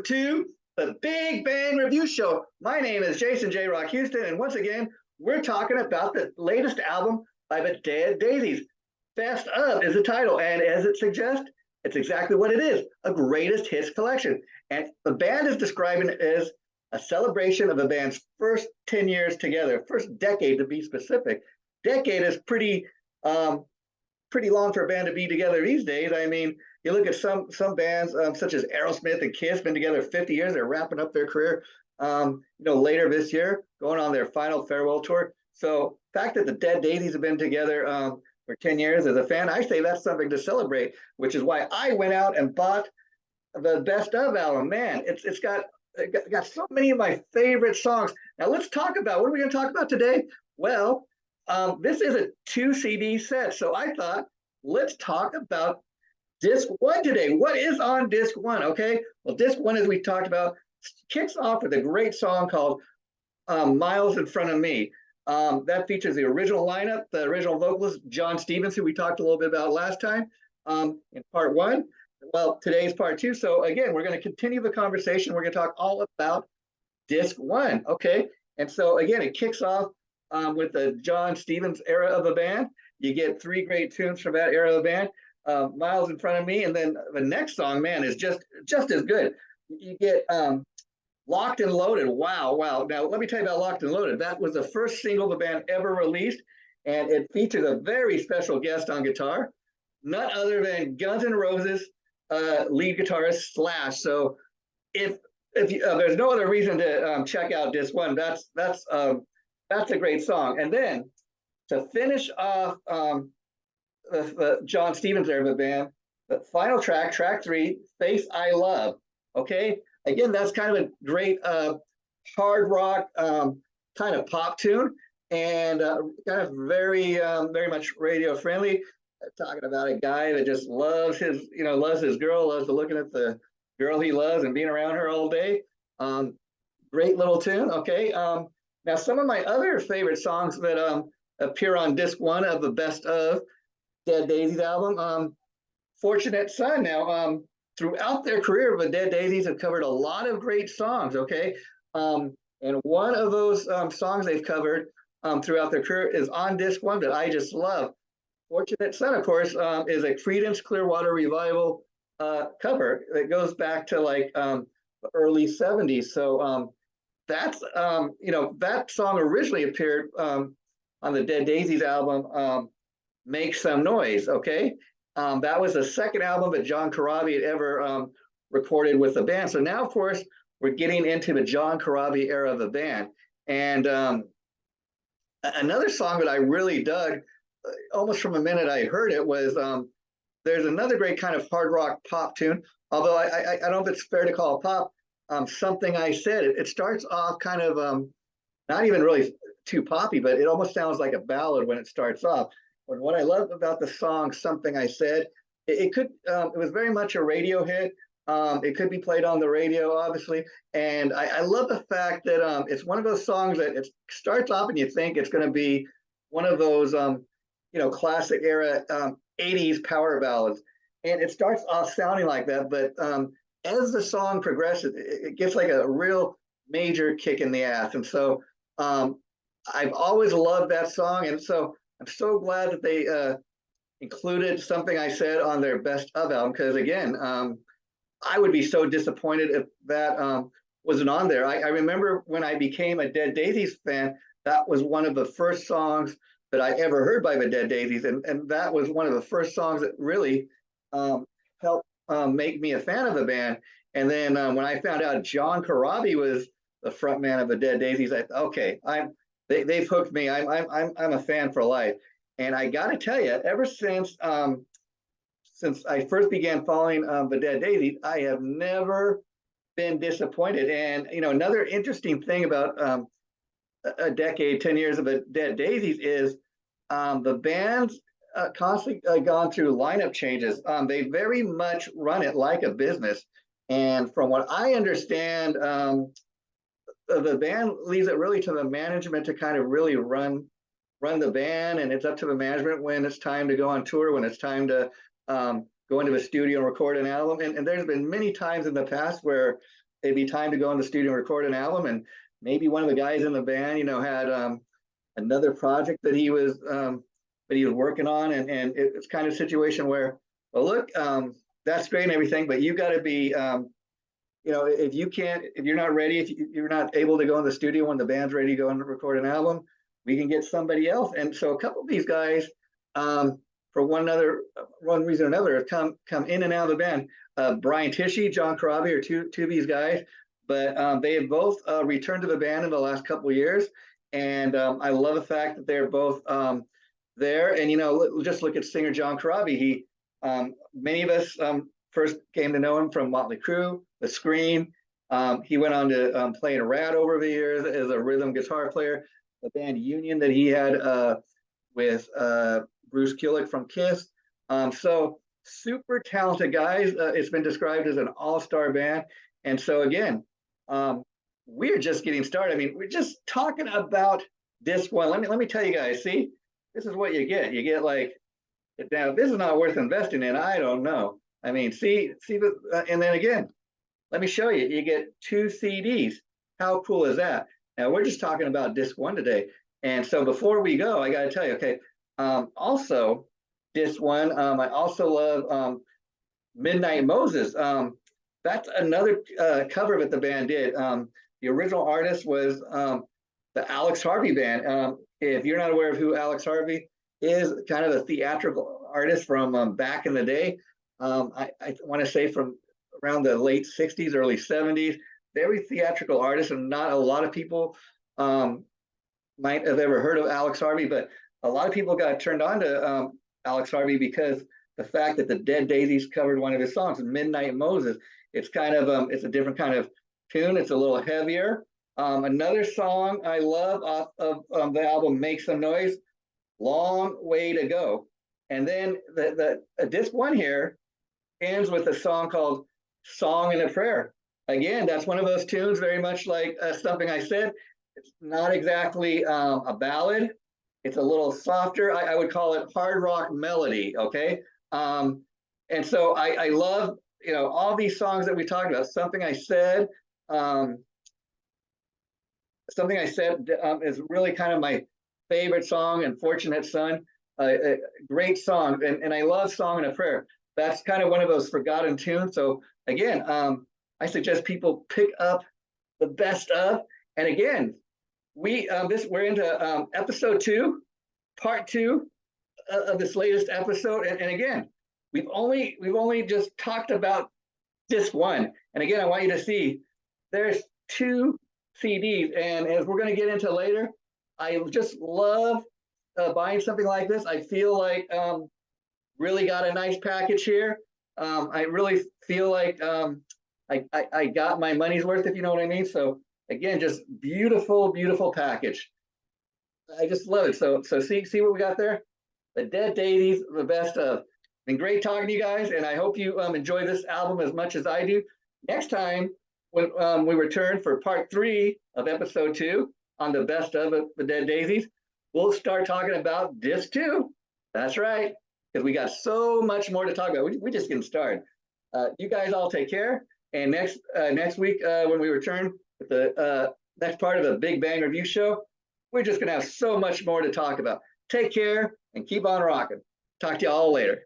to the Big Band Review Show. My name is Jason J. Rock Houston, and once again, we're talking about the latest album by the Dead Daisies. Best of is the title, and as it suggests, it's exactly what it is, a greatest hits collection. And the band is describing it as a celebration of the band's first 10 years together, first decade to be specific. Decade is pretty long for a band to be together these days. I mean, you look at some bands such as Aerosmith and Kiss, been together 50 years. They're wrapping up their career, later this year, going on their final farewell tour. So the fact that the Dead Daisies have been together for 10 years as a fan, I say that's something to celebrate, which is why I went out and bought the Best Of album. Man, it's got so many of my favorite songs. Now let's talk about, what are we going to talk about today? Well, this is a 2 CD set, so I thought let's talk about Disc 1 today. What is on Disc 1? Okay, well, Disc 1, as we talked about, kicks off with a great song called Miles in Front of Me. That features the original lineup, the original vocalist, John Stevens, who we talked a little bit about last time in part 1. Well, today's part 2. So again, we're going to continue the conversation. We're going to talk all about Disc 1, okay? And so again, it kicks off with the John Stevens era of the band. You get 3 great tunes from that era of the band. Miles in Front of Me, and then the next song, man, is just as good. You get Locked and Loaded. Wow. Now, let me tell you about Locked and Loaded. That was the first single the band ever released, and it features a very special guest on guitar, none other than Guns N' Roses lead guitarist Slash. So if there's no other reason to check out Disc 1, that's a great song. And then to finish off the John Stevens era of the band, the final track, track 3, Face I Love. Okay, again, that's kind of a great hard rock kind of pop tune, and kind of very much radio friendly. Talking about a guy that just loves his girl, loves looking at the girl he loves and being around her all day. Great little tune. Okay, now some of my other favorite songs that appear on Disc 1 of the Best Of Dead Daisies album, Fortunate Son. Now, throughout their career, the Dead Daisies have covered a lot of great songs, okay? And one of those songs they've covered throughout their career is on Disc 1 that I just love. Fortunate Son, of course, is a Creedence Clearwater Revival cover that goes back to like the early 70s. So that's, that song originally appeared on the Dead Daisies album, Make Some Noise, okay? That was the second album that John Corabi had ever recorded with the band. So now, of course, we're getting into the John Corabi era of the band. And another song that I really dug, almost from the minute I heard it, was there's another great kind of hard rock pop tune, although I don't know if it's fair to call it pop, Something I Said. It starts off kind of not even really too poppy, but it almost sounds like a ballad when it starts off. But what I love about the song Something I Said, it was very much a radio hit. It could be played on the radio, obviously. And I love the fact that it's one of those songs that it starts off and you think it's going to be one of those, classic era 80s power ballads. And it starts off sounding like that. But as the song progresses, it gets like a real major kick in the ass. And so I've always loved that song. And so I'm so glad that they included Something I Said on their Best Of album, because again, I would be so disappointed if that wasn't on there. I remember when I became a Dead Daisies fan, that was one of the first songs that I ever heard by the Dead Daisies, and that was one of the first songs that really helped make me a fan of the band. And then when I found out John Corabi was the front man of the Dead Daisies, I thought, okay, they've hooked me. I'm a fan for life. And I got to tell you, ever since I first began following the Dead Daisies, I have never been disappointed. And another interesting thing about a decade, 10 years of the Dead Daisies is the band's constantly gone through lineup changes. They very much run it like a business. And from what I understand, the band leaves it really to the management to kind of really run the band, and it's up to the management when it's time to go on tour, when it's time to go into the studio and record an album. And there's been many times in the past where it'd be time to go in the studio and record an album. And maybe one of the guys in the band, had another project that he was working on, and it's kind of a situation where, well, look, that's great and everything, but you got to be, if you're not ready, if you're not able to go in the studio when the band's ready to go and record an album, we can get somebody else. And so a couple of these guys, for one reason or another, have come in and out of the band. Brian Tishy, John Corabi are two of these guys, but they have both returned to the band in the last couple of years. And I love the fact that they're both there. And, just look at singer John Corabi. He, many of us first came to know him from Motley Crue, The Scream. He went on to play in Rat over the years as a rhythm guitar player. The band Union that he had with Bruce Kulick from Kiss. So super talented guys. It's been described as an all-star band. And so again, we're just getting started. I mean, we're just talking about Disc1. Let me tell you guys, see, this is what you get. You get like, now this is not worth investing in. I don't know. I mean, see, and then again, let me show you. You get 2 CDs. How cool is that? Now we're just talking about Disc1 today. And so before we go, I got to tell you, okay, also Disc1, I also love Midnight Moses. That's another cover that the band did. The original artist was the Alex Harvey Band. If you're not aware of who Alex Harvey is, kind of a theatrical artist from back in the day. I want to say from around the late 60s, early 70s. Very theatrical artist, and not a lot of people might have ever heard of Alex Harvey, but a lot of people got turned on to Alex Harvey because the fact that the Dead Daisies covered one of his songs, Midnight Moses. It's kind of it's a different kind of tune. It's a little heavier. Another song I love off of the album Make Some Noise, Long Way to Go. And then the Disc1 here ends with a song called Song and a Prayer. Again, that's one of those tunes, very much like Something I Said. It's not exactly a ballad. It's a little softer. I would call it hard rock melody, okay? And so I love, all these songs that we talked about. Something I Said is really kind of my favorite song, and Fortunate Son, a great song. And I love Song and a Prayer. That's kind of one of those forgotten tunes. So again, I suggest people pick up the best of. And again, we're into episode 2, part 2 of this latest episode. And again, we've only just talked about Disc1. And again, I want you to see there's 2 CDs. And as we're going to get into later, I just love buying something like this. I feel like really got a nice package here. I really feel like I got my money's worth, if you know what I mean. So again, just beautiful, beautiful package. I just love it. So see what we got there? The Dead Daisies, the best of. Been great talking to you guys, and I hope you enjoy this album as much as I do. Next time, when we return for part 3 of episode 2 on the best of the Dead Daisies, we'll start talking about Disc 2. That's right, because we got so much more to talk about. We're just getting started. You guys all take care. And next week, when we return with the next part of the Big Bang Review Show, we're just going to have so much more to talk about. Take care and keep on rocking. Talk to you all later.